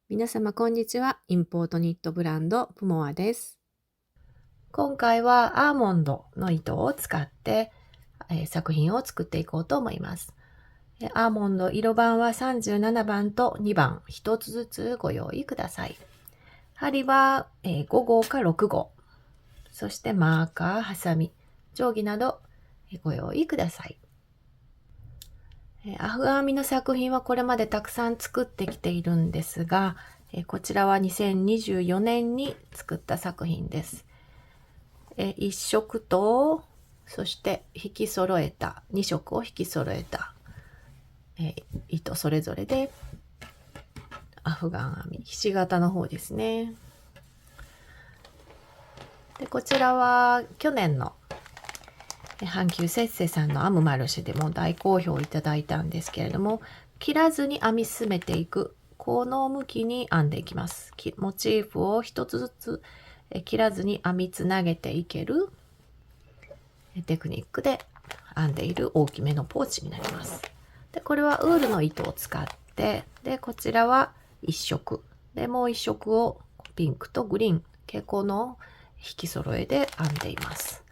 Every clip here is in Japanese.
皆様こんにちは。インポートニットブランドプモアです。今回はアーモンドの糸を使って、作品を作っていこうと思います。アーモンド色番は37番と2番1つずつご用意ください。針は5号か6号、そしてマーカー、ハサミ、定規などご用意ください。アフガン編みの作品はこれまでたくさん作ってきているんですが、こちらは2024年に作った作品です。1色と、そして引き揃えた、2色を引き揃えた、糸それぞれで、アフガン編み、ひし形の方ですね。で、こちらは去年の阪急せっせさんの編むマルシェでも大好評いただいたんですけれども、切らずに編み進めていく、この向きに編んでいきます。モチーフを一つずつ切らずに編みつなげていけるテクニックで編んでいる大きめのポーチになります。で、これはウールの糸を使って、で、こちらは1色。で、もう1色をピンクとグリーン、蛍光の引き揃えで編んでいます。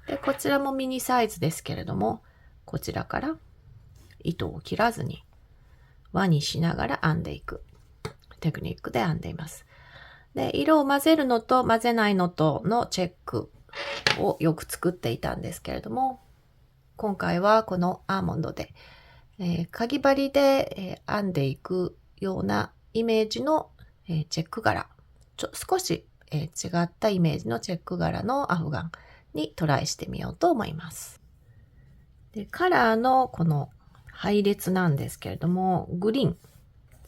で、こちらもミニサイズですけれども、こちらから糸を切らずに輪にしながら編んでいくテクニックで編んでいます。で、色を混ぜるのと混ぜないのとのチェックをよく作っていたんですけれども、今回はこのアーモンドで、かぎ針で、編んでいくようなイメージの、チェック柄、少し、違ったイメージのチェック柄のアフガンにトライしてみようと思います。で、カラーのこの配列なんですけれども、グリーン、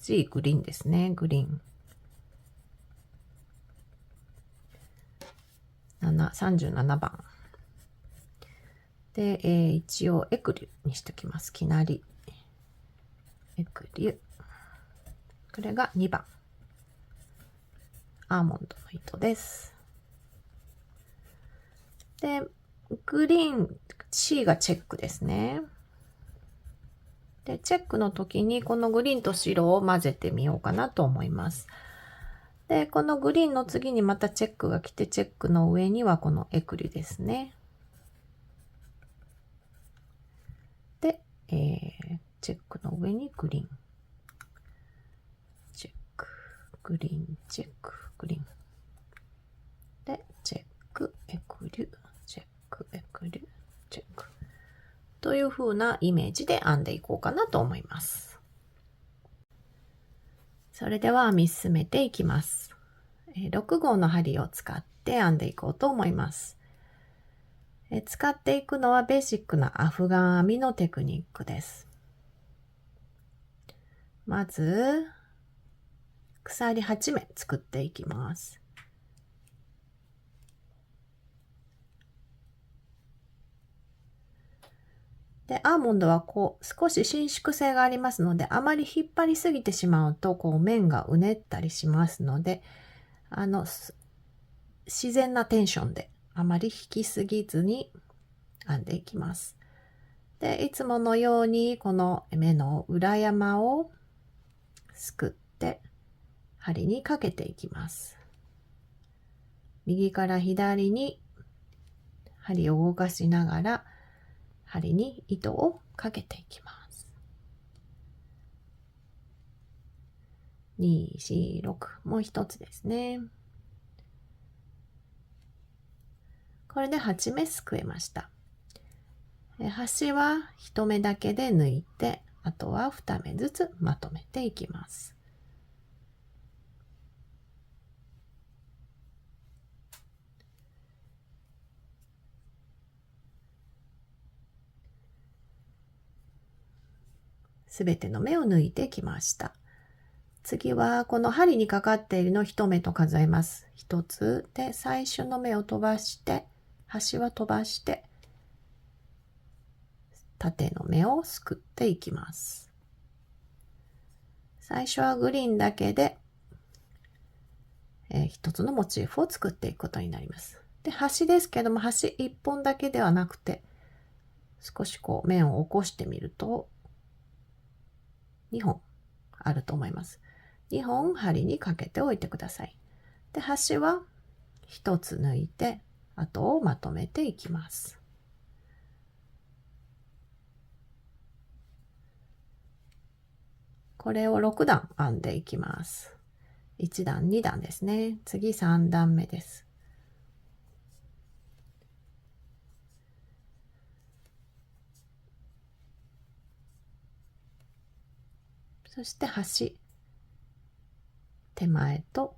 G グリーンですね、グリーン。37番。で、一応エクリュにしときます。きなり。エクリュ。これが2番。アーモンドの糸です。で、グリーン、C がチェックですね。で、チェックの時にこのグリーンと白を混ぜてみようかなと思います。で、このグリーンの次にまたチェックが来て、チェックの上にはこのエクリですね。で、チェックの上にグリーン。チェック、グリーン、チェック、グリーン。で、チェック、エクリュ、チェック、エクリュ、チェック。という風なイメージで編んでいこうかなと思います。それでは編み進めていきます。6号の針を使って編んでいこうと思います。使っていくのはベーシックなアフガン編みのテクニックです。まず、鎖8目作っていきます。で、アーモンドはこう少し伸縮性がありますので、あまり引っ張りすぎてしまうとこう面がうねったりしますので、自然なテンションであまり引きすぎずに編んでいきます。で、いつものようにこの目の裏山をすくって針にかけていきます。右から左に針を動かしながら針に糸をかけていきます。2、4、6、もう一つですね。これで8目すくえました。端は1目だけで抜いて、あとは2目ずつまとめていきます。すべての目を抜いてきました。次はこの針にかかっているの1目と数えます。1つで最初の目を飛ばして、端は飛ばして、縦の目をすくっていきます。最初はグリーンだけで、一つのモチーフを作っていくことになります。で、端ですけども、端1本だけではなくて、少しこう面を起こしてみると、2本あると思います。2本針にかけておいてください。で、端は1つ抜いて、後をまとめていきます。これを6段編んでいきます。1段、2段ですね。次3段目です。そして端、手前と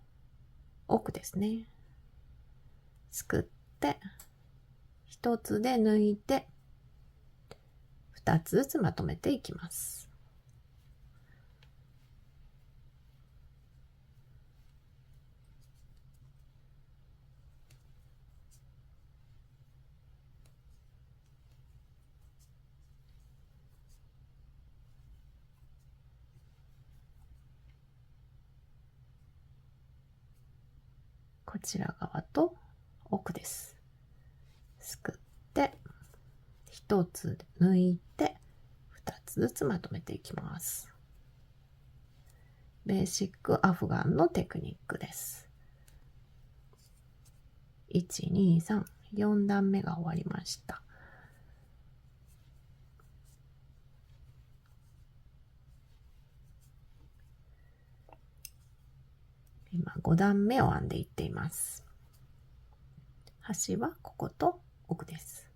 奥ですね。すくって1つで抜いて2つずつまとめていきます。こちら側と奥です。すくって1つ抜いて2つずつまとめていきます。ベーシックアフガンのテクニックです。1、2、3、4段目が終わりました。今5段目を編んでいっています。端はここと奥です。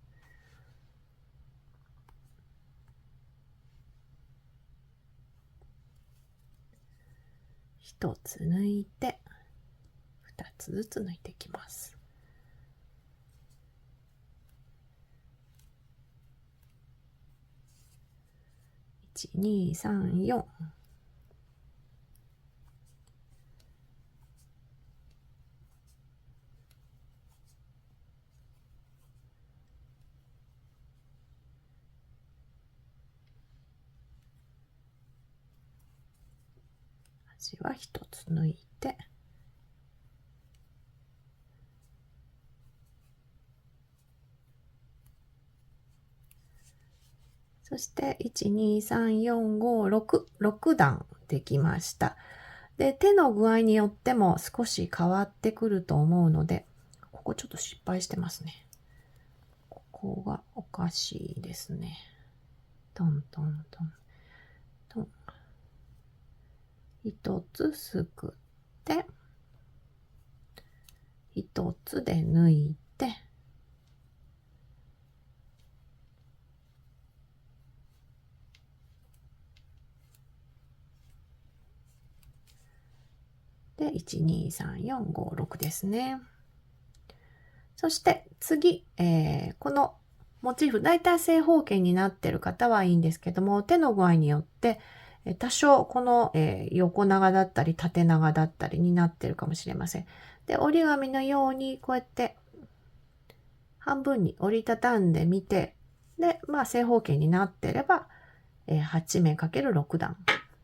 1つ抜いて2つずつ抜いていきます。1、2、3、4。端は1つ抜いて、そして1、2、3、4、5、6、6段できました。で、手の具合によっても少し変わってくると思うので、ここちょっと失敗してますね。ここがおかしいですね。トントントントン。一つすくって、一つで抜いて、で、1、2、3、4、5、6ですね。そして次、このモチーフ、だいたい正方形になってる方はいいんですけども、手の具合によって、多少この、横長だったり縦長だったりになってるかもしれません。で、折り紙のようにこうやって半分に折りたたんでみて、で、まあ正方形になってれば、8目 ×6 段。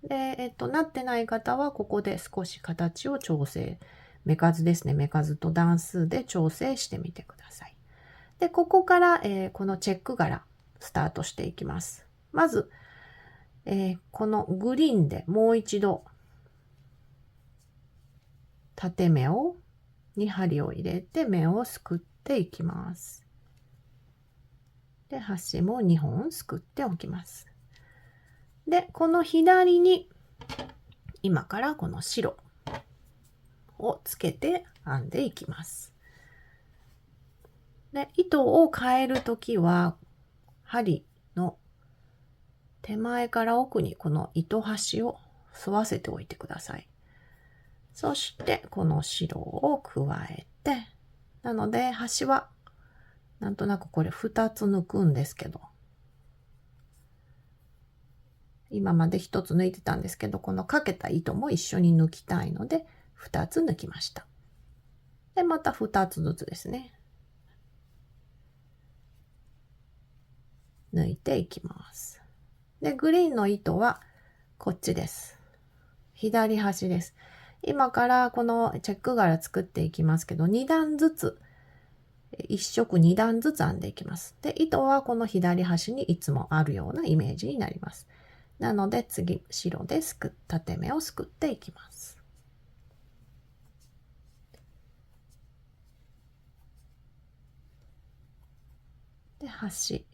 で、なってない方はここで少し形を調整、目数ですね。目数と段数で調整してみてください。で、ここから、このチェック柄スタートしていきます。まず、このグリーンでもう一度縦目に針を入れて目をすくっていきます。で、端も2本すくっておきます。で、この左に今からこの白をつけて編んでいきます。で、糸を変えるときは針の手前から奥にこの糸端を沿わせておいてください。そしてこの白を加えて、なので端はなんとなくこれ2つ抜くんですけど、今まで1つ抜いてたんですけど、このかけた糸も一緒に抜きたいので2つ抜きました。で、また2つずつですね。抜いていきます。で、グリーンの糸はこっちです。左端です。今からこのチェック柄作っていきますけど、2段ずつ、1色2段ずつ編んでいきます。で、糸はこの左端にいつもあるようなイメージになります。なので次、白ですく縦目をすくっていきます。で、端。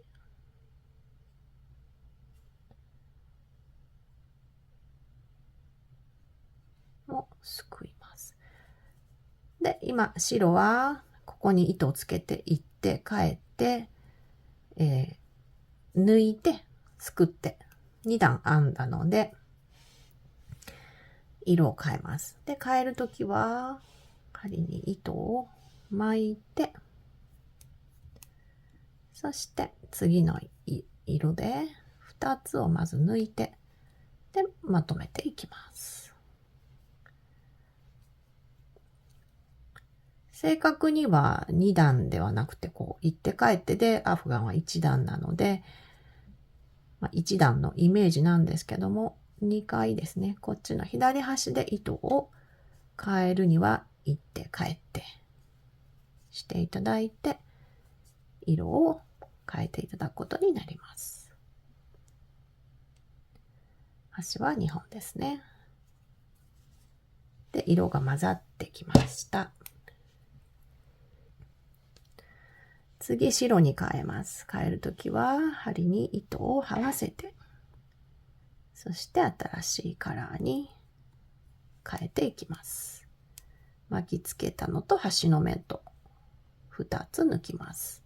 をすくいます。で、今、白は、ここに糸をつけていって、帰って、抜いて、すくって、2段編んだので、色を変えます。で、変えるときは、針に糸を巻いて、そして次の色で2つをまず抜いて、で、まとめていきます。正確には2段ではなくて、こう、行って帰ってで、アフガンは1段なので、1段のイメージなんですけども、2回ですね、こっちの左端で糸を変えるには、行って帰ってしていただいて、色を変えていただくことになります。端は2本ですね。で、色が混ざってきました。次、白に変えます。変えるときは、針に糸を合わせて、そして新しいカラーに変えていきます。巻きつけたのと端の目と2つ抜きます。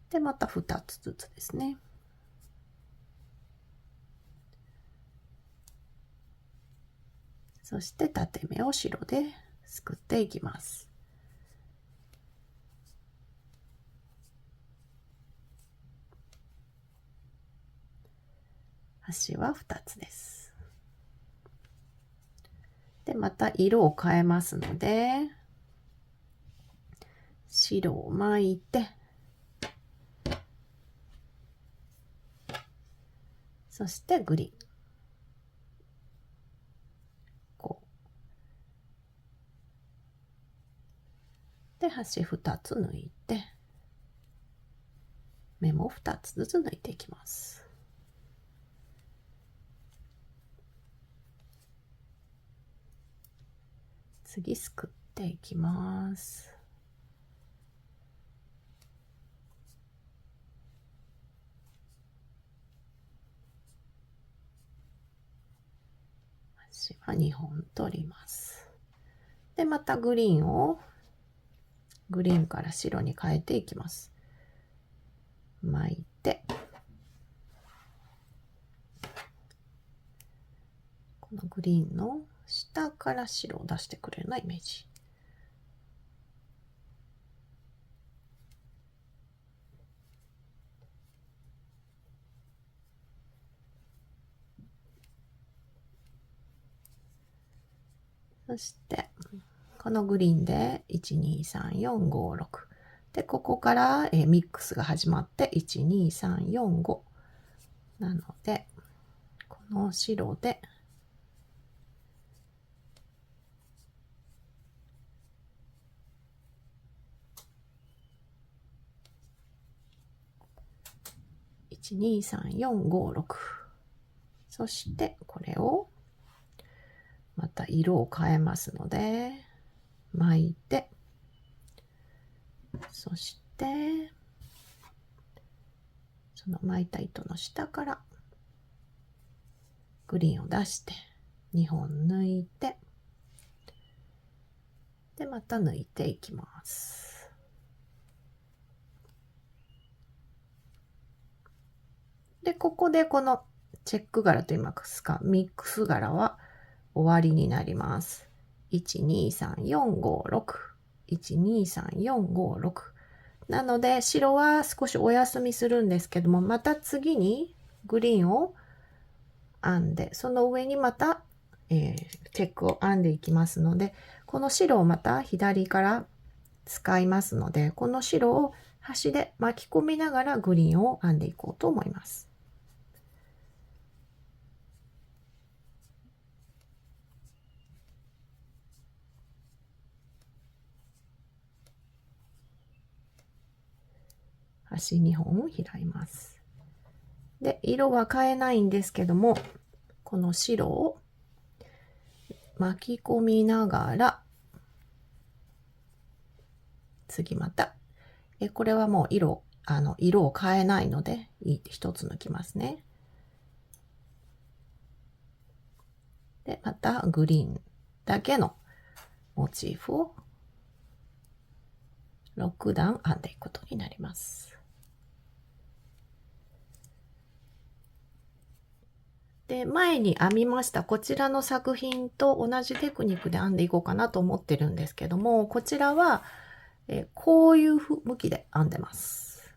で、また2つずつですね。そして縦目を白ですくっていきます。端は2つです。で、また色を変えますので、白を巻いて、そしてグリーン。こう。で、端2つ抜いて、目も2つずつ抜いていきます。次、すくっていきます。端は2本取ります。で、またグリーンを、グリーンから白に変えていきます。巻いて、このグリーンの下から白を出してくれるようなイメージ。そして、このグリーンで、1、2、3、4、5、6。で、ここから、ミックスが始まって、1、2、3、4、5。なので、この白で、1、2、3、4、5、6。そして、これを、また色を変えますので、巻いて、そして、その巻いた糸の下からグリーンを出して2本抜いて、でまた抜いていきます。でここでこのチェック柄といいますかミックス柄は終わりになります。1234561 23456なので白は少しお休みするんですけども、また次にグリーンを編んで、その上にまた、チェックを編んでいきますので、この白をまた左から使いますので、この白を端で巻き込みながらグリーンを編んでいこうと思います。端2本を開います。で、色は変えないんですけども、この白を巻き込みながら、次また、これはもう色を変えないので、一つ抜きますね。で、またグリーンだけのモチーフを6段編んでいくことになります。で、前に編みましたこちらの作品と同じテクニックで編んでいこうかなと思ってるんですけども、こちらは、こういう向きで編んでます。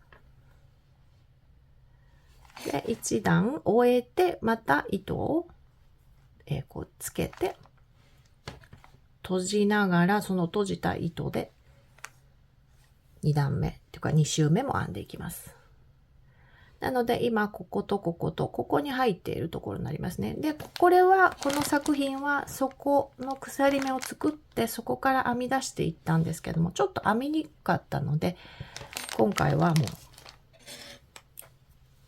で、1段終えて、また糸を、こうつけて、閉じながら、その閉じた糸で2段目っていうか2周目も編んでいきます。なので今こことこことここに入っているところになりますね。で、この作品はそこの鎖目を作ってそこから編み出していったんですけども、ちょっと編みにくかったので、今回はもう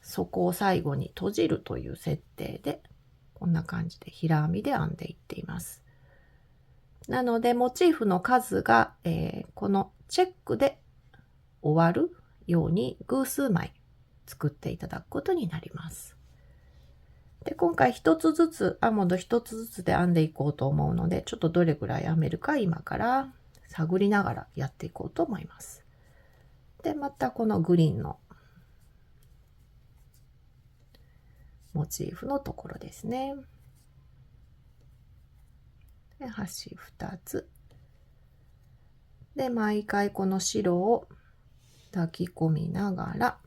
そこを最後に閉じるという設定で、こんな感じで平編みで編んでいっています。なのでモチーフの数が、このチェックで終わるように偶数枚作っていただくことになります。で、今回一つずつ、アーモンド一つずつで編んでいこうと思うので、ちょっとどれぐらい編めるか今から探りながらやっていこうと思います。で、またこのグリーンのモチーフのところですね。で、端2つ。で、毎回この白を抱き込みながら、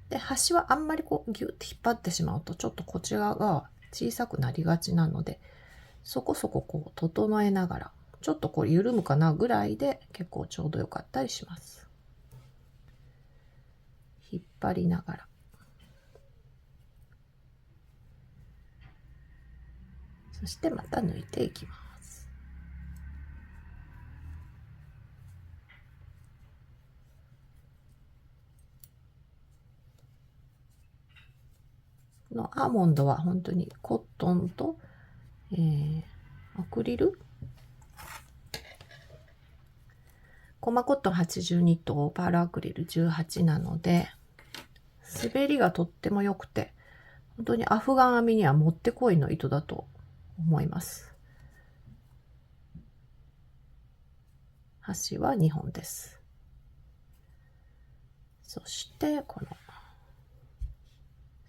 で、端はあんまりこうギュッて引っ張ってしまうとちょっとこちらが小さくなりがちなので、そこそここう整えながら、ちょっとこう緩むかなぐらいで結構ちょうどよかったりします。引っ張りながら。そしてまた抜いていきます。このアーモンドは本当にコットンと、アクリルコマコットン82とパールアクリル18なので、滑りがとっても良くて、本当にアフガン編みにはもってこいの糸だと思います。端は2本です。そしてこの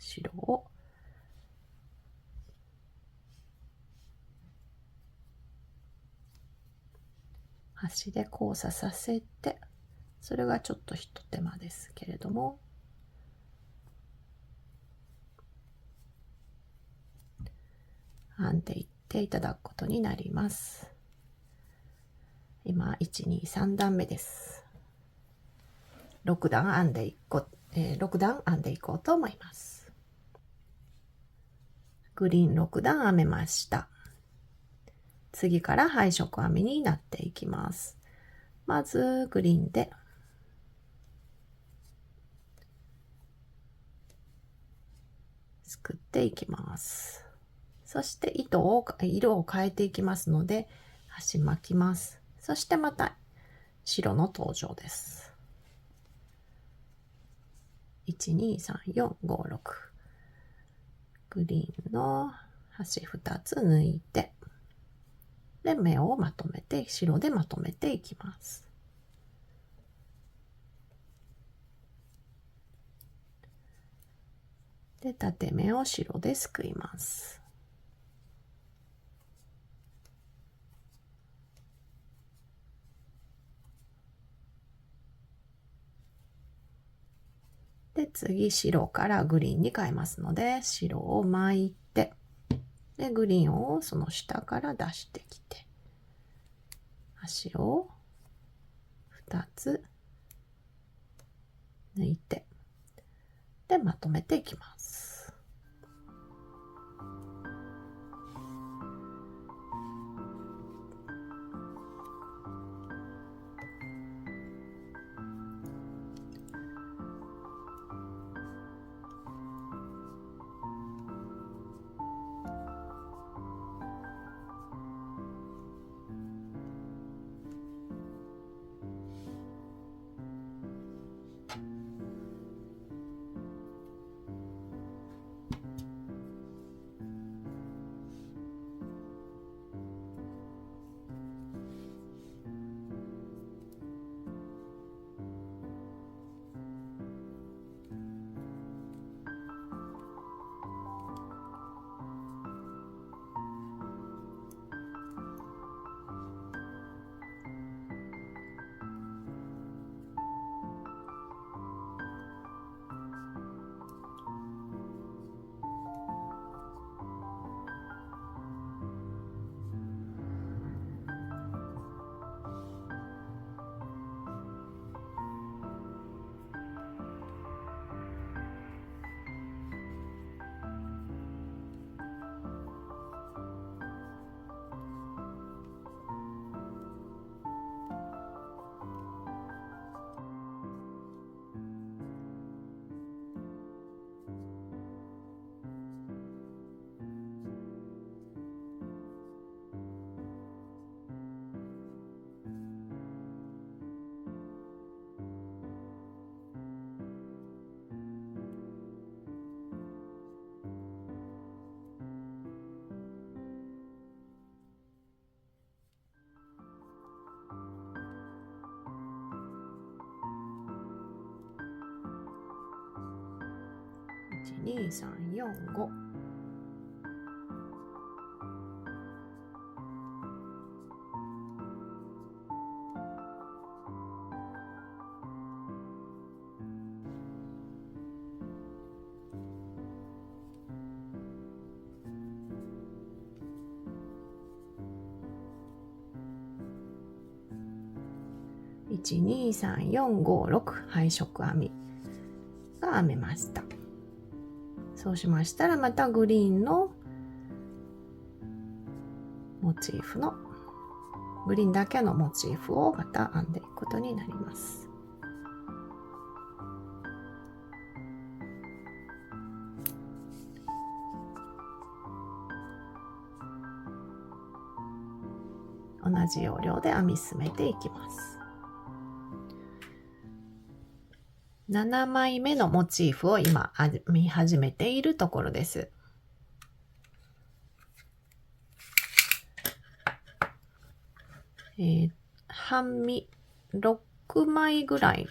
白を端で交差させて、それがちょっとひと手間ですけれども、編んでいっていただくことになります。今1、2、3段目です。6段編んでいこう、6段編んでいこうと思います。グリーン6段編めました。次から配色編みになっていきます。まずグリーンですくっていきます。そして色を変えていきますので、端巻きます。そしてまた白の登場です。1、2、3、4、5、6。グリーンの端2つ抜いて、で、目をまとめて、白でまとめていきます。で、縦目を白ですくいます。で、次、白からグリーンに変えますので、白を巻いて、で、グリーンをその下から出してきて、端を2つ抜いて、で、まとめていきます。2、3、4、5。1、2、3、4、5、6配色編みが編めました。そうしましたらまたグリーンのモチーフのグリーンだけのモチーフをまた編んでいくことになります。同じ要領で編み進めていきます。7枚目のモチーフを今編み始めているところです。半身6枚ぐらい、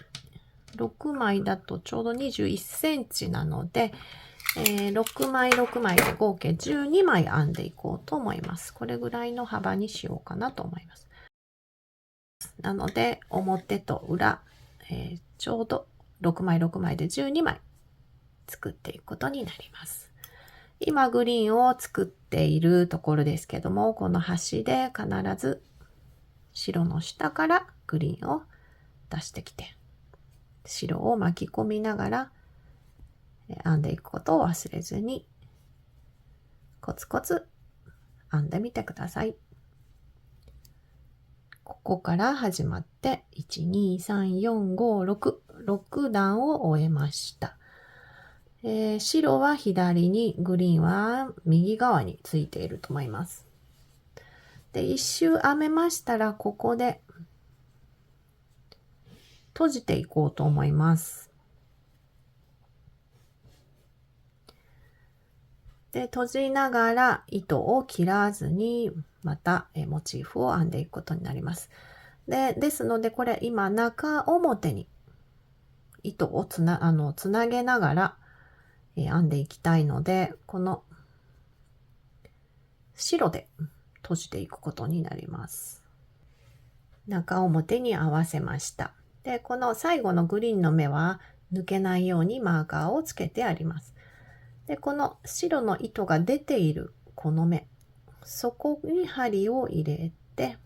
6枚だとちょうど21センチなので、6枚6枚で合計12枚編んでいこうと思います。これぐらいの幅にしようかなと思います。なので表と裏、ちょうど6枚6枚で12枚作っていくことになります。今グリーンを作っているところですけども、この端で必ず白の下からグリーンを出してきて、白を巻き込みながら編んでいくことを忘れずにコツコツ編んでみてください。ここから始まって1、2、3、4、5、6、6段を終えました。白は左に、グリーンは右側についていると思います。で、一周編めましたら、ここで閉じていこうと思います。で、閉じながら糸を切らずに、またモチーフを編んでいくことになります。ですので、これ今中表に糸をつなげながら編んでいきたいので、この白で閉じていくことになります。中表に合わせました。で、この最後のグリーンの目は抜けないようにマーカーをつけてあります。で、この白の糸が出ているこの目、そこに針を入れて、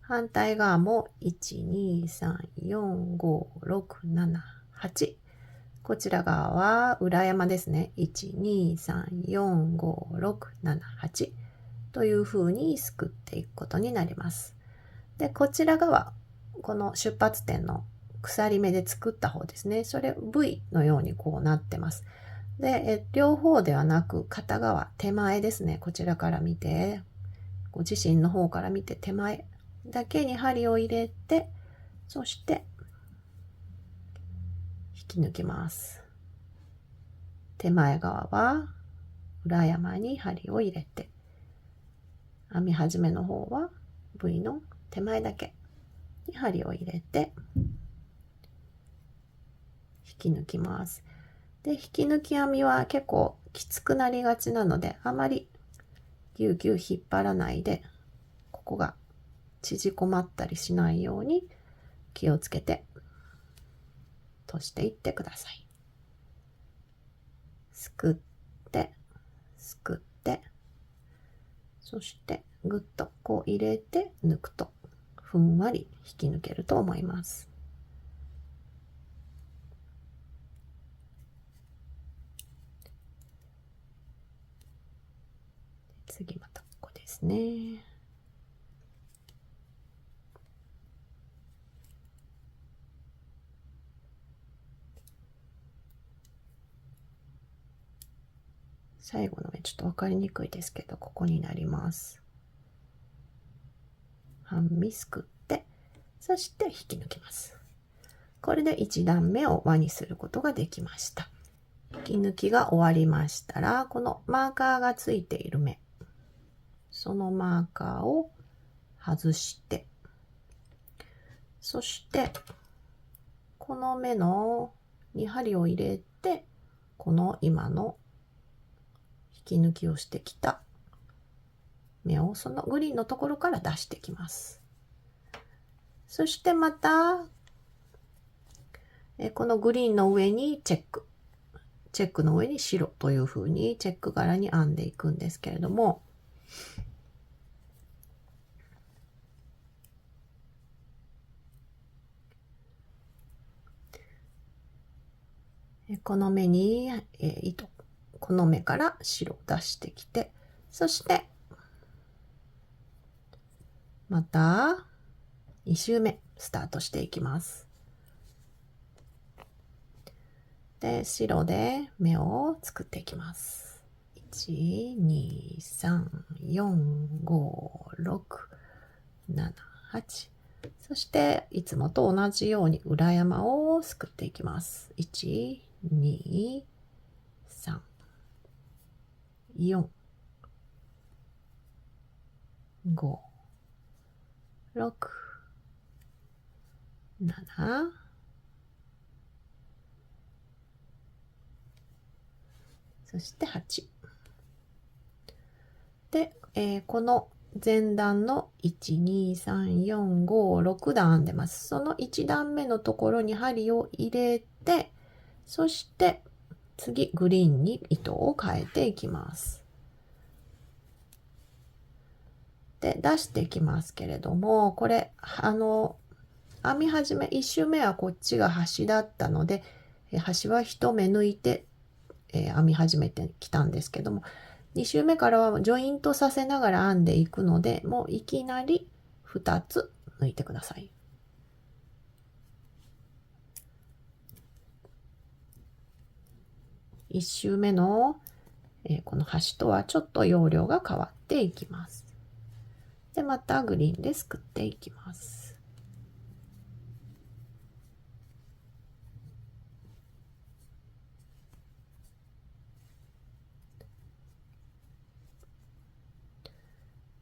反対側も1、2、3、4、5、6、7、8。こちら側は裏山ですね。1、2、3、4、5、6、7、8という風にすくっていくことになります。で、こちら側、この出発点の鎖目で作った方ですね。それ V のようにこうなってます。で、両方ではなく片側、手前ですね。こちらから見て、ご自身の方から見て手前だけに針を入れて、そして引き抜きます。手前側は裏山に針を入れて、編み始めの方は V の手前だけに針を入れて引き抜きます。で、引き抜き編みは結構きつくなりがちなので、あまりぎゅうぎゅう引っ張らないで、ここが縮こまったりしないように気をつけて閉じていってください。すくって、すくって、そしてぐっとこう入れて抜くとふんわり引き抜けると思います。次またここですね。最後の目ちょっと分かりにくいですけど、ここになります。半身すくって、そして引き抜きます。これで1段目を輪にすることができました。引き抜きが終わりましたら、このマーカーがついている目、そのマーカーを外して、そしてこの目のに針を入れてこの今の引き抜きをしてきた目をそのグリーンのところから出してきます。そしてまたこのグリーンの上にチェックの上に白というふうにチェック柄に編んでいくんですけれども、この目に糸、この目から白を出してきて、そしてまた2周目スタートしていきます。で、白で目を作っていきます。1、2、3、4、5、6、7、8。そして、いつもと同じように裏山をすくっていきます。1、2、3、4、5、6、7、そして8。で、この前段の1、2、3、4、5、6段編んでます。その1段目のところに針を入れて、そして次グリーンに糸を変えていきます。で、出していきますけれども、これ、編み始め、1周目はこっちが端だったので、端は1目抜いて、編み始めてきたんですけども、2周目からはジョイントさせながら編んでいくので、もういきなり2つ抜いてください。1周目の、この端とはちょっと要領が変わっていきます。で、またグリーンですくっていきます。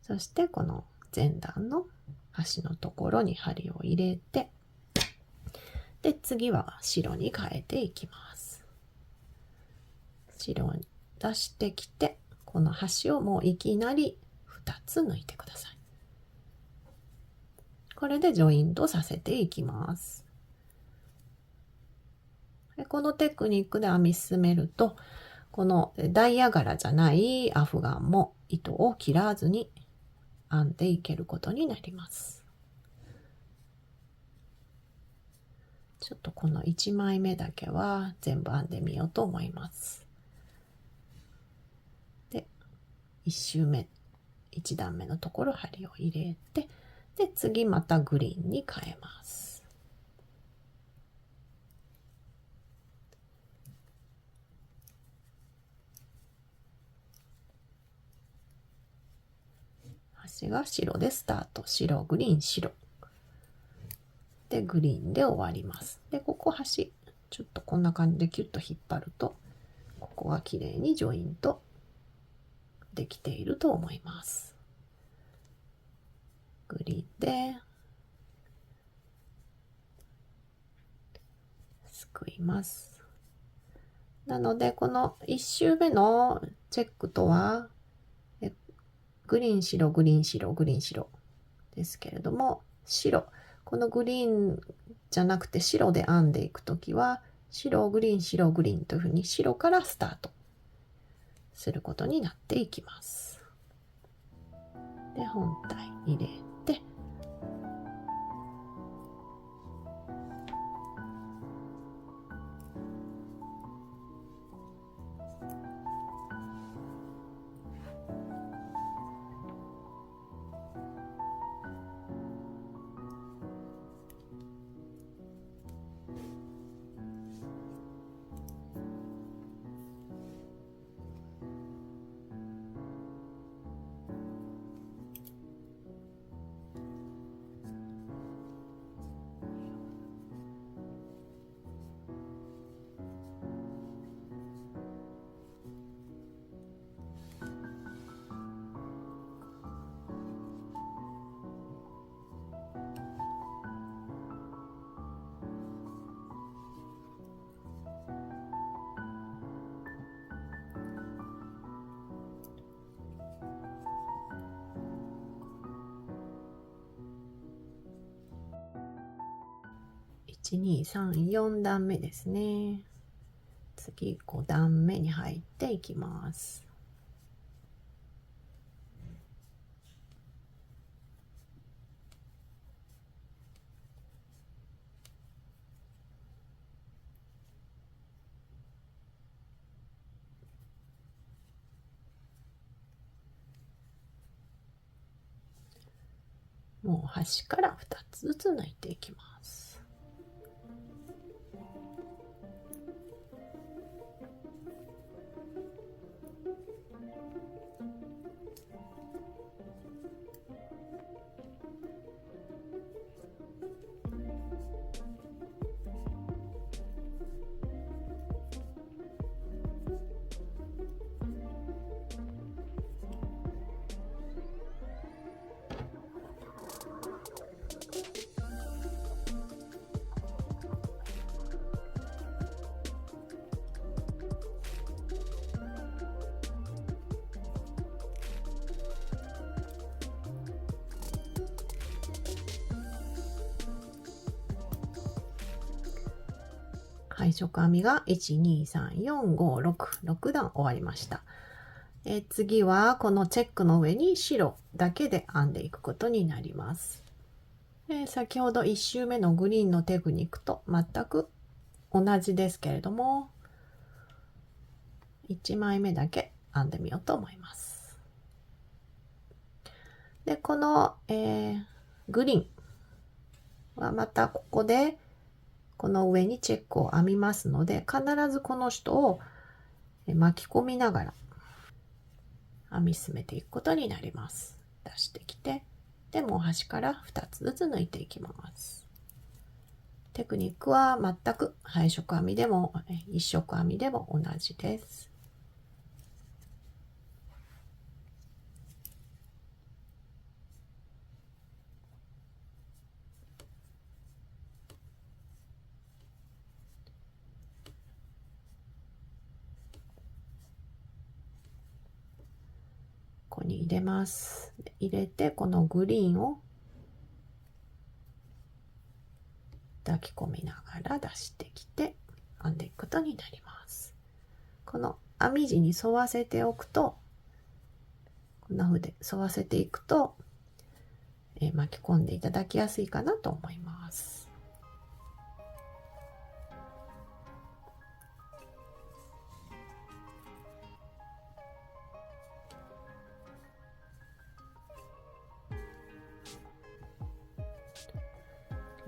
そしてこの前段の端のところに針を入れて、で、次は白に変えていきます。白に出してきて、この端をもういきなり2つ抜いてください。これでジョイントさせていきます。でこのテクニックで編み進めると、このダイヤ柄じゃないアフガンも糸を切らずに編んでいけることになります。ちょっとこの1枚目だけは全部編んでみようと思います。で、1周目、1段目のところ針を入れて、で、次またグリーンに変えます。端が白でスタート。白、グリーン、白。で、グリーンで終わります。で、ここ端、ちょっとこんな感じでキュッと引っ張ると、ここが綺麗にジョイントできていると思います。グリーンですくいます。なので、この1周目のチェックとは、グリーン白、グリーン白、グリーン白ですけれども、白。このグリーンじゃなくて白で編んでいくときは、白、グリーン、白、グリーンというふうに白からスタートすることになっていきます。で、本体入れて、1、2、3、4段目ですね。次5段目に入っていきます。もう端から2つずつ抜いていきます。配色編みが1、2、3、4、5、6、6段終わりました。次はこのチェックの上に白だけで編んでいくことになります。先ほど1周目のグリーンのテクニックと全く同じですけれども、1枚目だけ編んでみようと思います。で、この、グリーンはまたここでこの上にチェックを編みますので、必ずこの人を巻き込みながら編み進めていくことになります。出してきて、でもう端から2つずつ抜いていきます。テクニックは全く配色編みでも一色編みでも同じです。ここに入れます。入れてこのグリーンを抱き込みながら出してきて編んでいくことになります。この編み地に沿わせておくと、こんな風で沿わせていくと、巻き込んでいただきやすいかなと思います。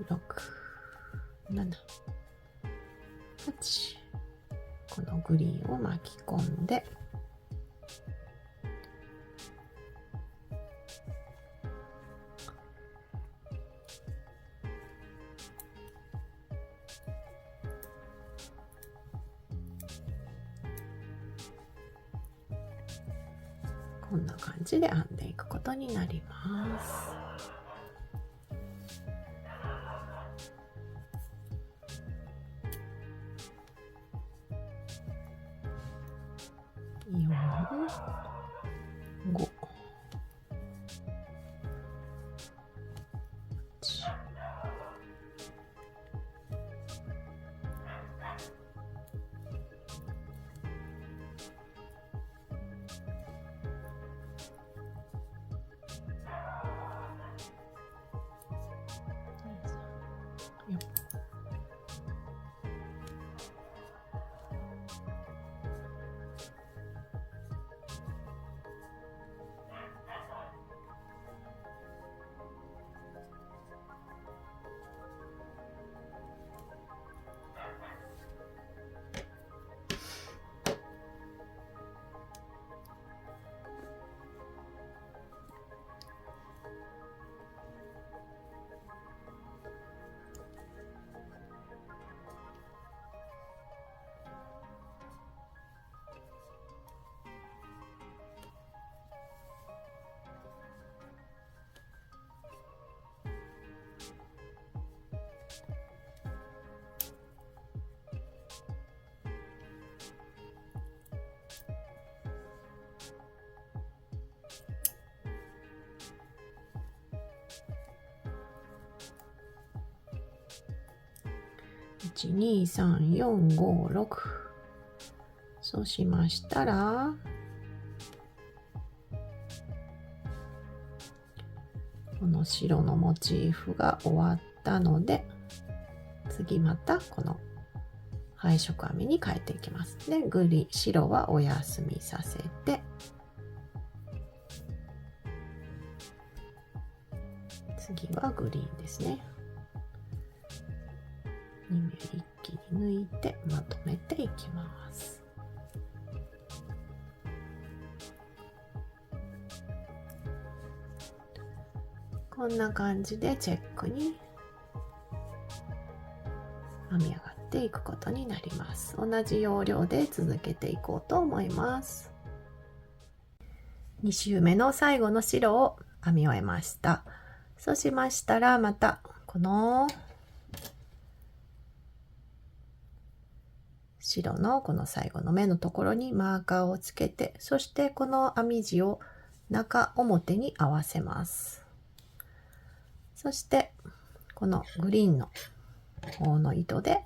6、7、8、このグリーンを巻き込んで、こんな感じで編んでいくことになります。4、5、12345そうしましたら、この白のモチーフが終わったので、次またこの配色編みに変えていきます。で、白はお休みさせて、次はグリーンですね。2目一気に抜いてまとめていきます。こんな感じでチェックに編み上がっていくことになります。同じ要領で続けていこうと思います。2周目の最後の白を編み終えました。そうしましたら、またこの白のこの最後の目のところにマーカーをつけて、そしてこの編み地を中表に合わせます。そしてこのグリーンの方の糸で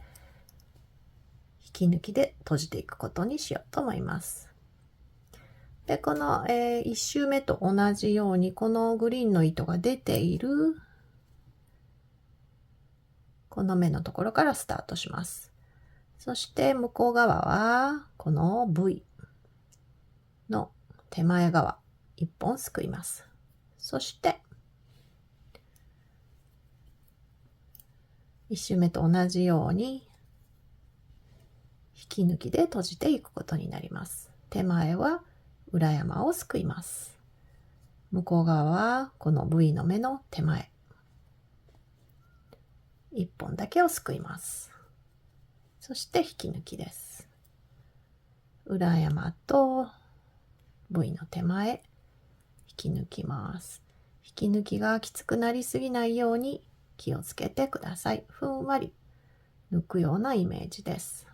引き抜きで閉じていくことにしようと思います。で、この、1周目と同じようにこのグリーンの糸が出ているこの目のところからスタートします。そして向こう側はこの V の手前側1本すくいます。そして1周目と同じように引き抜きで閉じていくことになります。手前は裏山をすくいます。向こう側はこの V の目の手前1本だけをすくいます。そして引き抜きです。裏山と V の手前引き抜きます。引き抜きがきつくなりすぎないように気をつけてください。ふんわり抜くようなイメージです。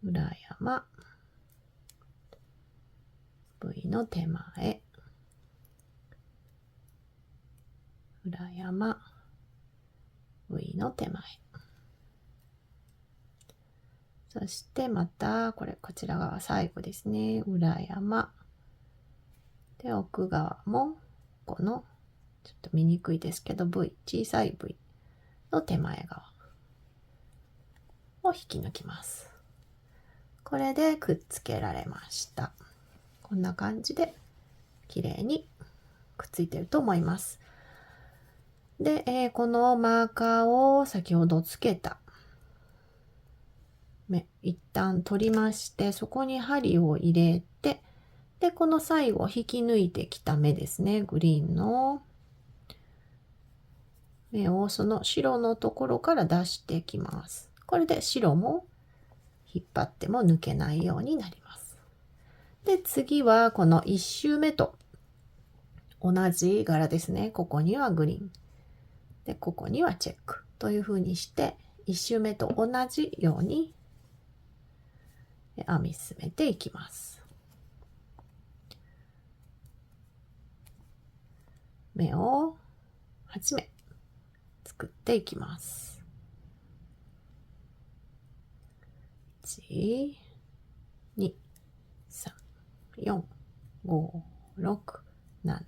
裏山 V の手前裏山 V の手前、そしてまたこちら側最後ですね。裏山で奥側もこのちょっと見にくいですけど V 小さい V の手前側を引き抜きます。これでくっつけられました。こんな感じで綺麗にくっついてると思います。で、このマーカーを先ほどつけた目一旦取りまして、そこに針を入れて、でこの最後引き抜いてきた目ですね、グリーンの目をその白のところから出してきます。これで白も引っ張っても抜けないようになります。で次はこの1周目と同じ柄ですね。ここにはグリーンでここにはチェックという風にして1周目と同じように編み進めていきます。目を8目作っていきます。1、2、3、4、5、6、7、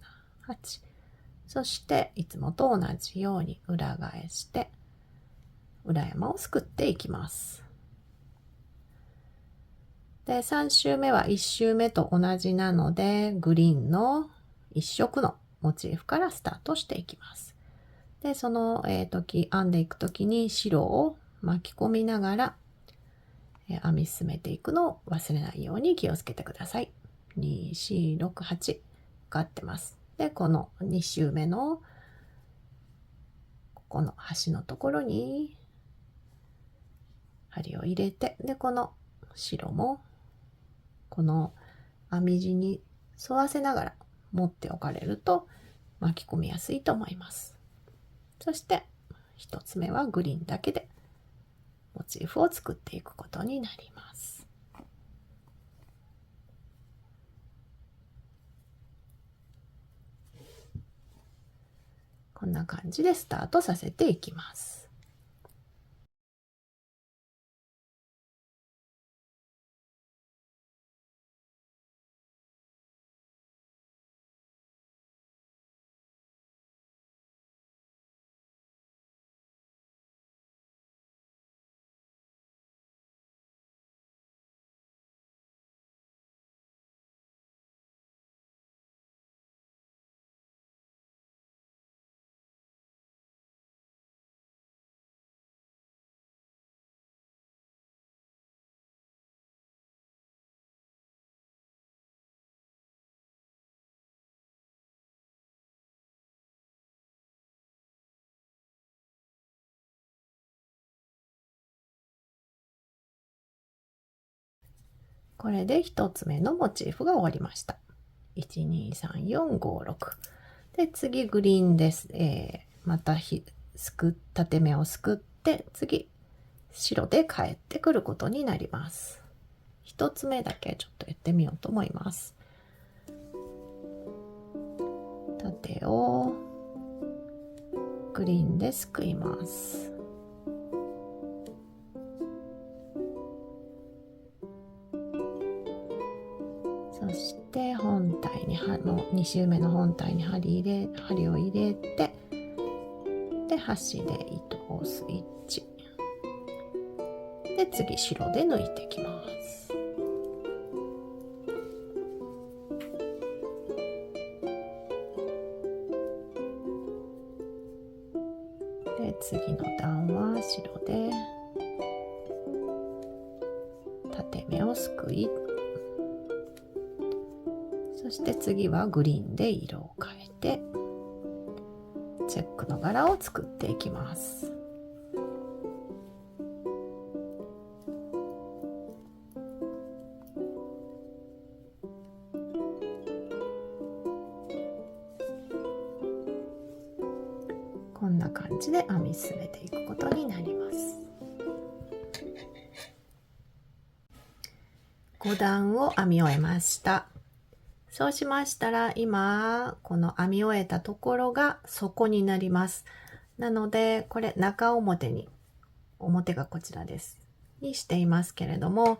8。そしていつもと同じように裏返して裏山をすくっていきます。で、3周目は1周目と同じなので、グリーンの1色のモチーフからスタートしていきます。で、その、編んでいくときに白を巻き込みながら、編み進めていくのを忘れないように気をつけてください。2、4、6、8かかってます。で、この2周目のここの端のところに針を入れて、で、この白もこの編み地に沿わせながら持っておかれると巻き込みやすいと思います。そして1つ目はグリーンだけでモチーフを作っていくことになります。こんな感じでスタートさせていきます。これで1つ目のモチーフが終わりました。1、2、3、4、5、6。で、次グリーンです。また縦目をすくって、次、白で帰ってくることになります。1つ目だけちょっとやってみようと思います。縦をグリーンですくいます。そして本体に2周目の本体に針を入れて、で端で糸をスイッチで、次白で抜いていきます。で、次の段は白で縦目をすくい、そして次はグリーンで色を変えてチェックの柄を作っていきます。こんな感じで編み進めていくことになります。5段を編み終えました。そうしましたら、今この編み終えたところが底になります。なのでこれ中表に、表がこちらですにしていますけれども、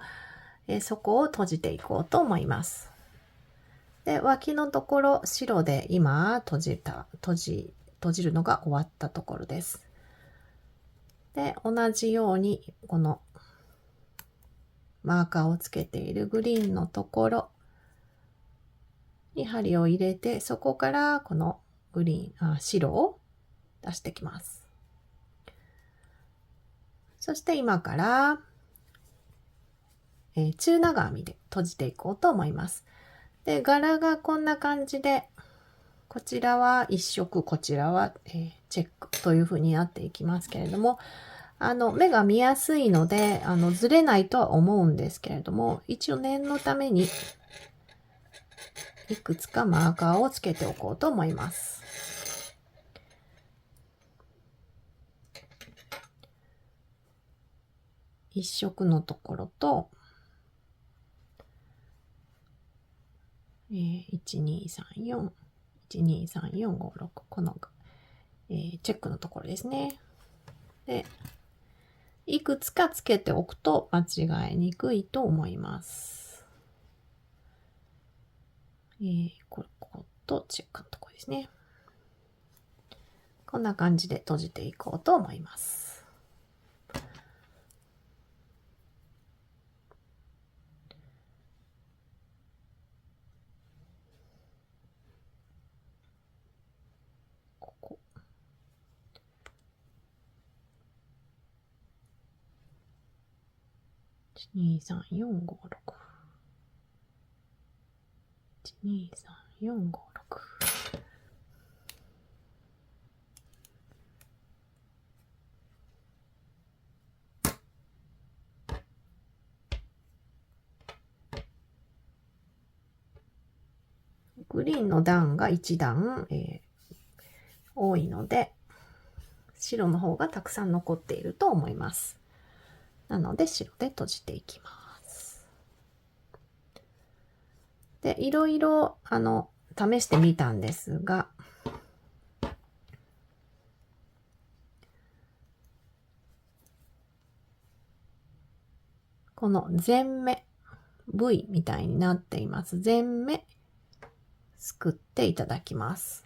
底を閉じていこうと思います。で、脇のところ白で今閉じるのが終わったところです。で、同じようにこのマーカーをつけているグリーンのところに針を入れて、そこからこの白を出してきます。そして今から、中長編みで閉じていこうと思います。で、柄がこんな感じで、こちらは一色、こちらは、チェックという風になっていきますけれども、目が見やすいので、ずれないとは思うんですけれども、一応念のためにいくつかマーカーをつけておこうと思います。一色のところと、1234、123456、この、チェックのところですね。で、いくつかつけておくと間違えにくいと思います。こことチェックのところですね。こんな感じで閉じていこうと思います。ここ。1234567。1234567。グリーンの段が1段、多いので、白の方がたくさん残っていると思います。なので白で閉じていきます。で、いろいろ試してみたんですが、この前目、V みたいになっています。前目、すくっていただきます。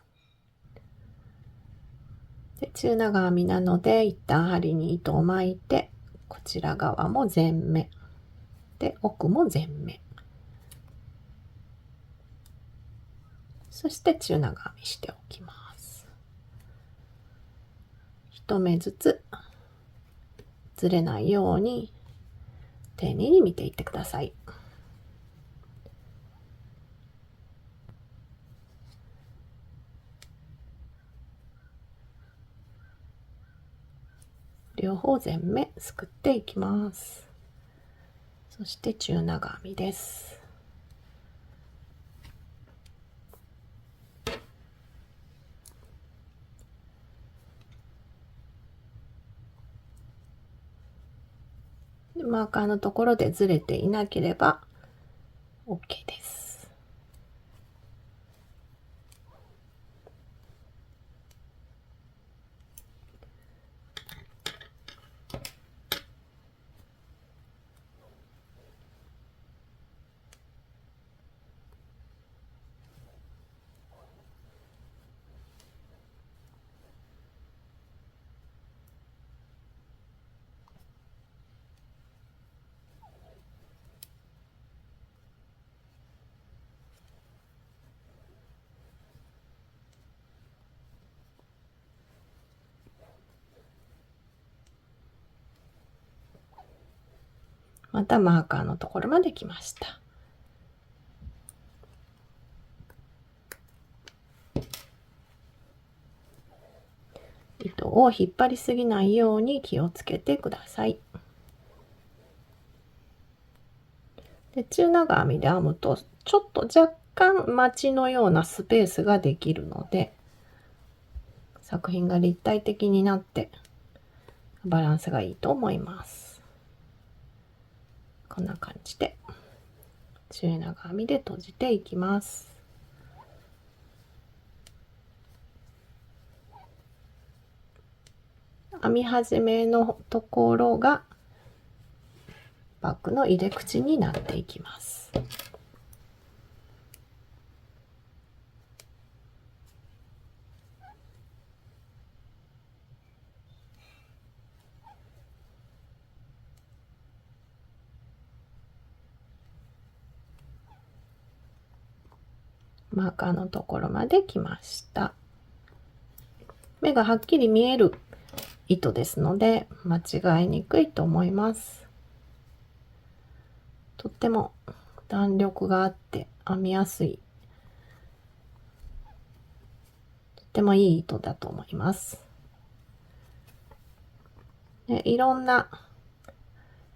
で、中長編みなので、一旦針に糸を巻いて、こちら側も前目。で、奥も前目。そして中長編みしておきます。一目ずつずれないように丁寧に見ていってください。両方全目すくっていきます。そして中長編みです。でマーカーのところでずれていなければ OK です。またマーカーのところまで来ました。糸を引っ張りすぎないように気をつけてください。で中長編みで編むとちょっと若干待ちのようなスペースができるので、作品が立体的になってバランスがいいと思います。こんな感じで中長編みで閉じていきます。編み始めのところがバッグの入れ口になっていきます。マーカーのところまで来ました。目がはっきり見える糸ですので間違いにくいと思います。とっても弾力があって編みやすい、とってもいい糸だと思います。でいろんな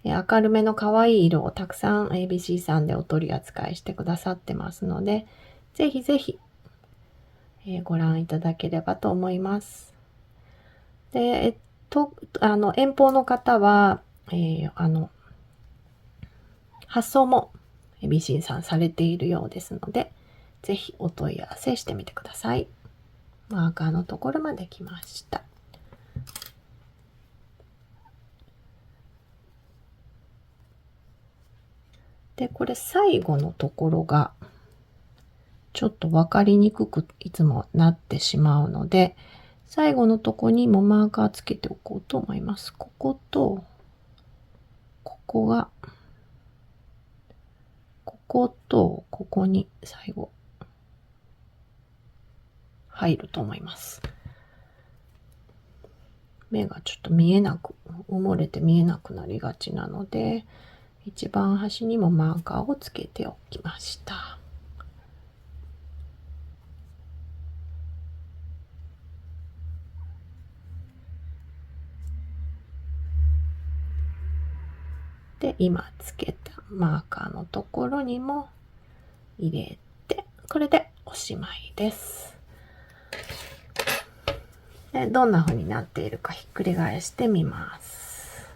明るめの可愛い色をたくさん ABC さんでお取り扱いしてくださってますので、ぜひぜひ、ご覧いただければと思います。で、遠方の方は、発送も ABC さんされているようですので、ぜひお問い合わせしてみてください。マーカーのところまで来ました。で、これ最後のところがちょっとわかりにくくいつもなってしまうので、最後のとこにもマーカーつけておこうと思います。ここと、ここが、ここと、ここに最後、入ると思います。目がちょっと見えなく、埋もれて見えなくなりがちなので、一番端にもマーカーをつけておきました。で、今つけたマーカーのところにも入れて、これでおしまいです。でどんな風になっているかひっくり返してみます。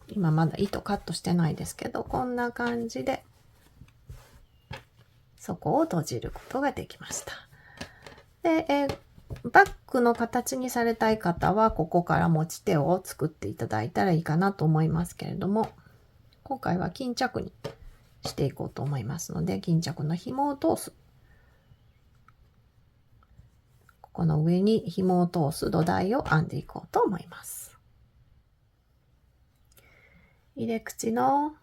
今まだ糸カットしてないですけど、こんな感じで底を閉じることができました。で、バッグの形にされたい方は、ここから持ち手を作っていただいたらいいかなと思いますけれども、今回は巾着にしていこうと思いますので、巾着の紐を通す。ここの上に紐を通す土台を編んでいこうと思います。入れ口の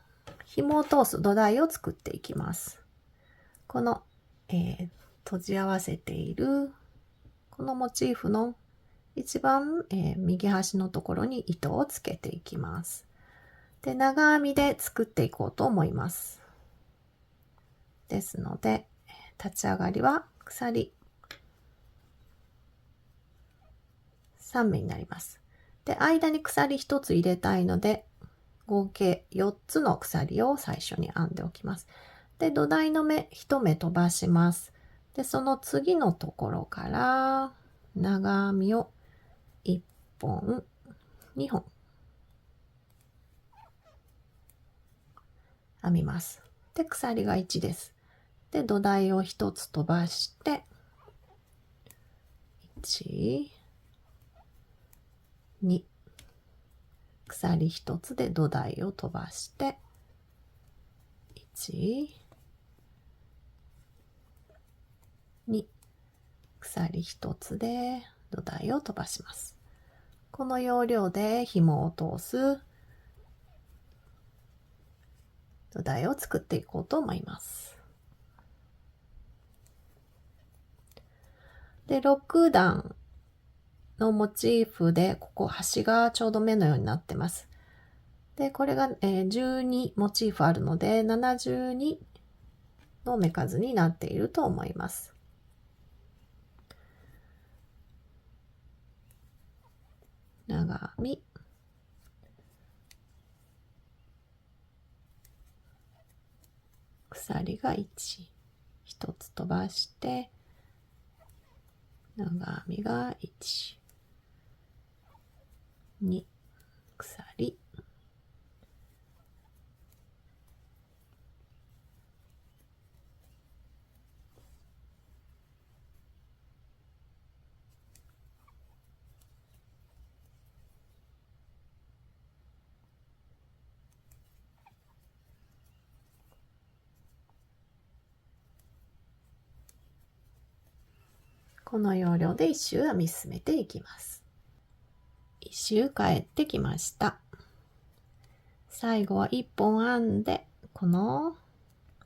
紐を通す土台を作っていきます。この、閉じ合わせているこのモチーフの一番、右端のところに糸をつけていきます。で、長編みで作っていこうと思います。ですので、立ち上がりは鎖3目になります。で、間に鎖1つ入れたいので、合計4つの鎖を最初に編んでおきます。で、土台の目1目飛ばします。で、その次のところから長編みを1本、2本編みます。で、鎖が1です。で、土台を1つ飛ばして、1、2、鎖1つで土台を飛ばして、1、2、鎖1つで土台を飛ばします。この要領で紐を通す土台を作っていこうと思います。で、6段のモチーフで、ここ端がちょうど目のようになってます。で、これが、12モチーフあるので、72の目数になっていると思います。長編み、鎖が1、1つ飛ばして、長編みが1、2、鎖、この要領で1周編み進めていきます。1周帰ってきました。最後は1本編んで、この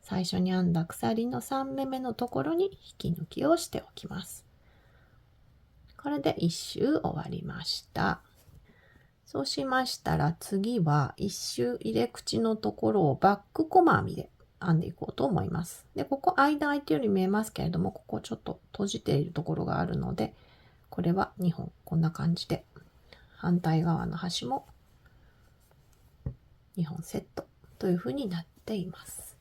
最初に編んだ鎖の3目目のところに引き抜きをしておきます。これで1周終わりました。そうしましたら次は1周入れ口のところをバック細編みで編んでいこうと思います。で、ここ間空いてるように見えますけれども、ここちょっと閉じているところがあるので、これは2本こんな感じで、反対側の端も2本セットという風になっています。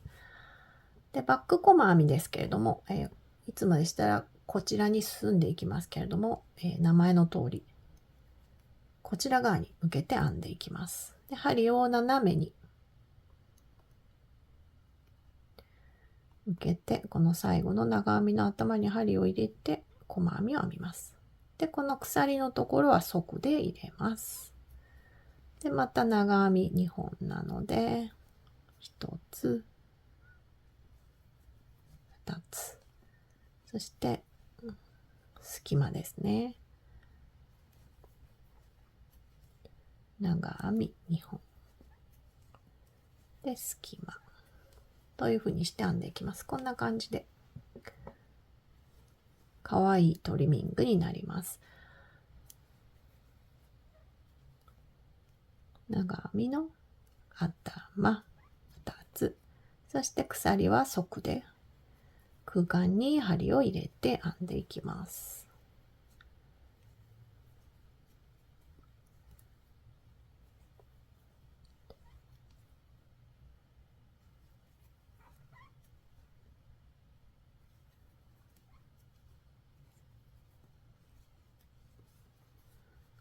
で、バック細編みですけれども、いつもでしたらこちらに進んでいきますけれども、名前の通り、こちら側に向けて編んでいきます。で、針を斜めに向けて、この最後の長編みの頭に針を入れて、細編みを編みます。で、この鎖のところは側で入れます。で、また長編み2本なので、1つ、2つ、そして隙間ですね。長編み2本。で、隙間。という風にして編んでいきます。こんな感じで、かわいいトリミングになります。長編みの頭2つ、そして鎖は側で空間に針を入れて編んでいきます。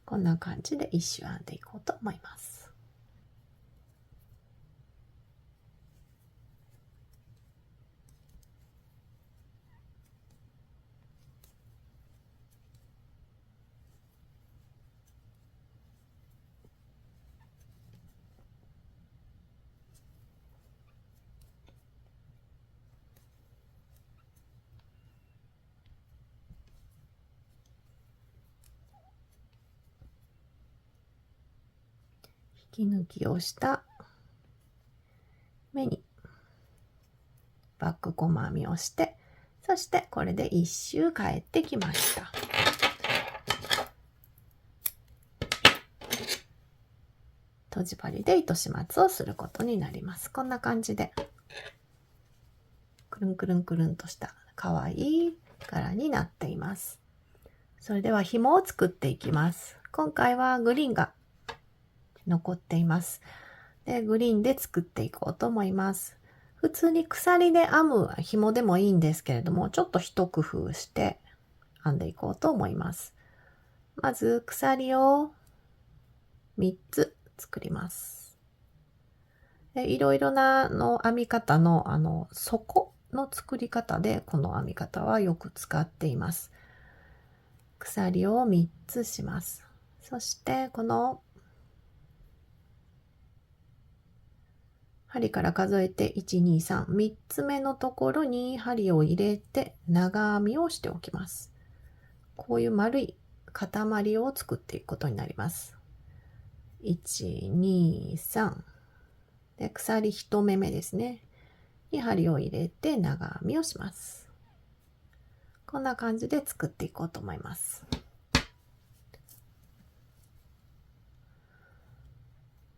こんな感じで一周編んでいこうと思います。引き抜きをした目にバック細編みをして、そしてこれで一周返ってきました。とじ針で糸始末をすることになります。こんな感じでくるんくるんくるんとした可愛い柄になっています。それでは紐を作っていきます。今回はグリーンが残っています。で、グリーンで作っていこうと思います。普通に鎖で編む紐でもいいんですけれども、ちょっと一工夫して編んでいこうと思います。まず鎖を3つ作ります。で、いろいろな編み方の底の作り方でこの編み方はよく使っています。鎖を3つします。そしてこの針から数えて1、2、3、3つ目のところに針を入れて長編みをしておきます。こういう丸い塊を作っていくことになります。1、2、3。で、鎖1目目ですね。に針を入れて長編みをします。こんな感じで作っていこうと思います。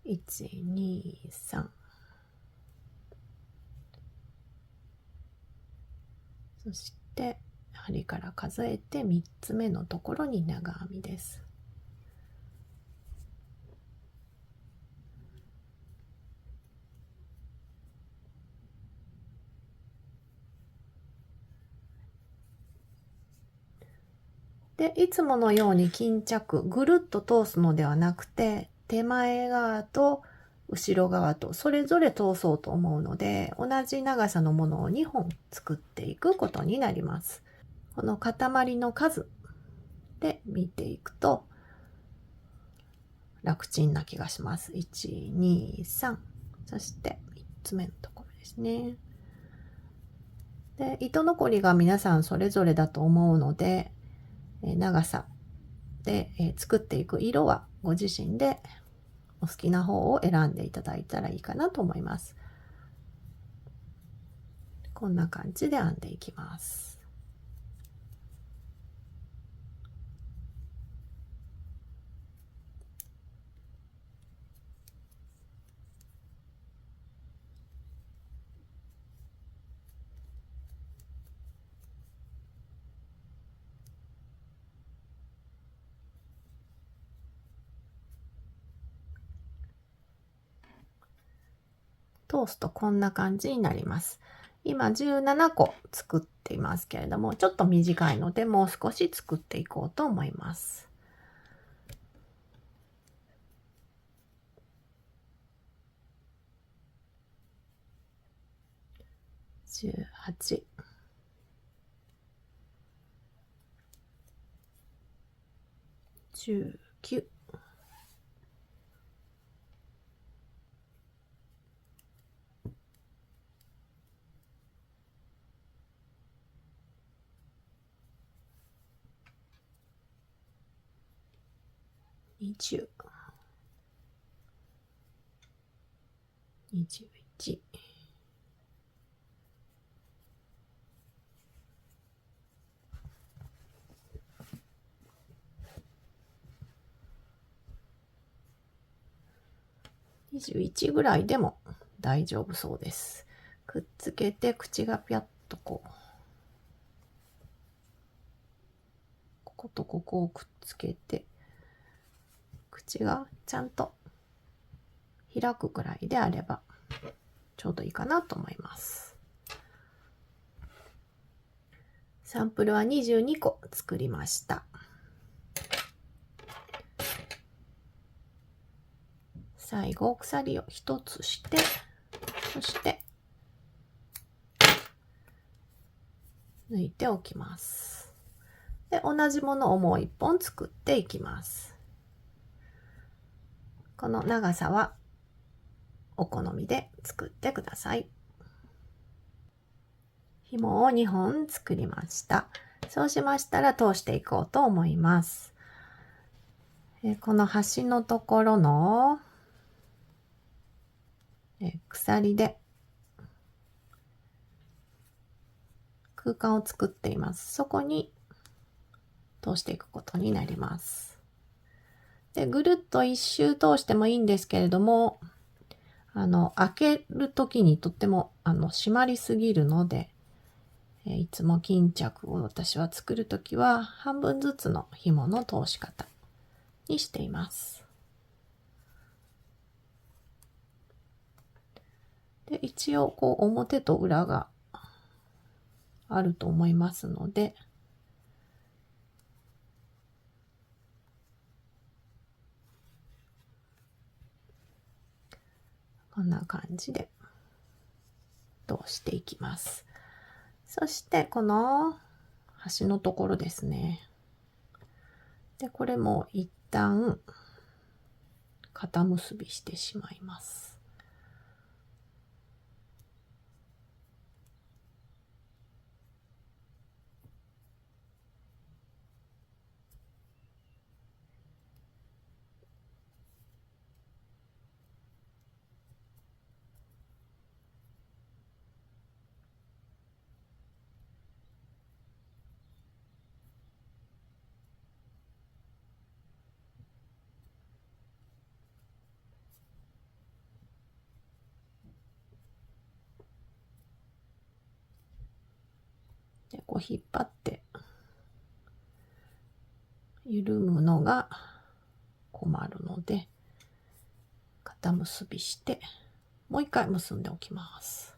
1、2、3。そして針から数えて3つ目のところに長編みです。で、いつものように巾着ぐるっと通すのではなくて、手前側と後ろ側とそれぞれ通そうと思うので、同じ長さのものを2本作っていくことになります。この塊の数で見ていくと楽ちんな気がします。1、2、3。そして3つ目のところですね。で、糸残りが皆さんそれぞれだと思うので、長さで作っていく色はご自身でお好きな方を選んでいただいたらいいかなと思います。こんな感じで編んでいきます。通すとこんな感じになります。今17個作っていますけれども、ちょっと短いのでもう少し作っていこうと思います。18、19、20、21、21ぐらいでも大丈夫そうです。くっつけて口がピャッとこことここをくっつけて、口がちゃんと開くくらいであればちょうどいいかなと思います。サンプルは22個作りました。最後鎖を1つして、そして抜いておきます。で、同じものをもう1本作っていきます。この長さはお好みで作ってください。紐を2本作りました。そうしましたら通していこうと思います。この端のところの鎖で空間を作っています。そこに通していくことになります。で、ぐるっと一周通してもいいんですけれども、開けるときにとっても締まりすぎるので、いつも巾着を私は作るときは半分ずつの紐の通し方にしています。で、一応こう表と裏があると思いますので、こんな感じで通していきます。そしてこの端のところですね。で、これも一旦肩結びしてしまいます。で、こう引っ張って緩むのが困るので、肩結びしてもう一回結んでおきます。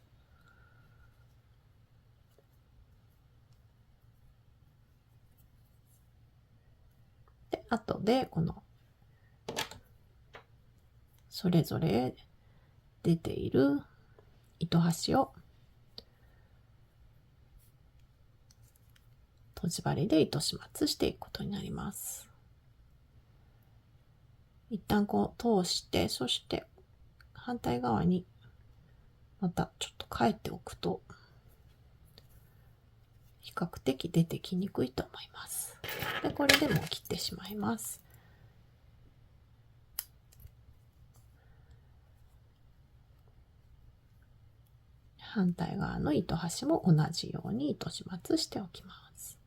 で、後でこのそれぞれ出ている糸端をとじ針で糸始末していくことになります。一旦こう通して、そして反対側にまたちょっと変えておくと比較的出てきにくいと思います。で、これでもう切ってしまいます。反対側の糸端も同じように糸始末しておきます。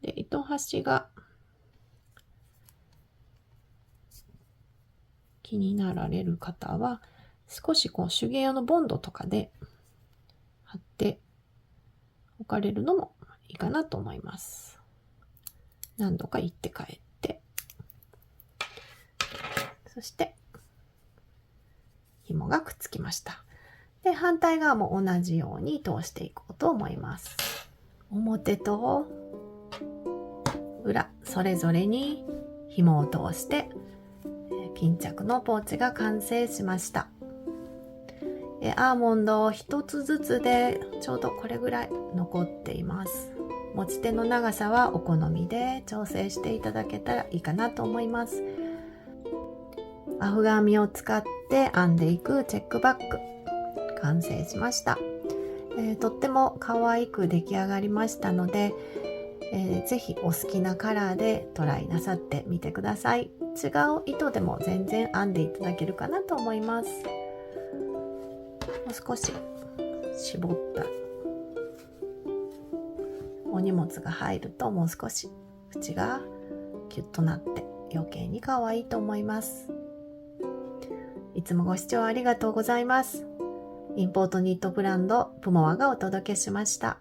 で、糸端が気になられる方は少しこう手芸用のボンドとかで貼っておかれるのもいいかなと思います。何度か行って帰って、そして紐がくっつきました。で、反対側も同じように通していこうと思います。表と裏それぞれに紐を通して巾着のポーチが完成しました。アーモンド一つずつでちょうどこれぐらい残っています。持ち手の長さはお好みで調整していただけたらいいかなと思います。アフガン編みを使って編んでいくチェックバッグ完成しました。とっても可愛く出来上がりましたので、ぜひお好きなカラーでトライなさってみてください。違う糸でも全然編んでいただけるかなと思います。もう少し絞ったお荷物が入るともう少し縁がキュッとなって余計に可愛いと思います。いつもご視聴ありがとうございます。インポートニットブランドプモアがお届けしました。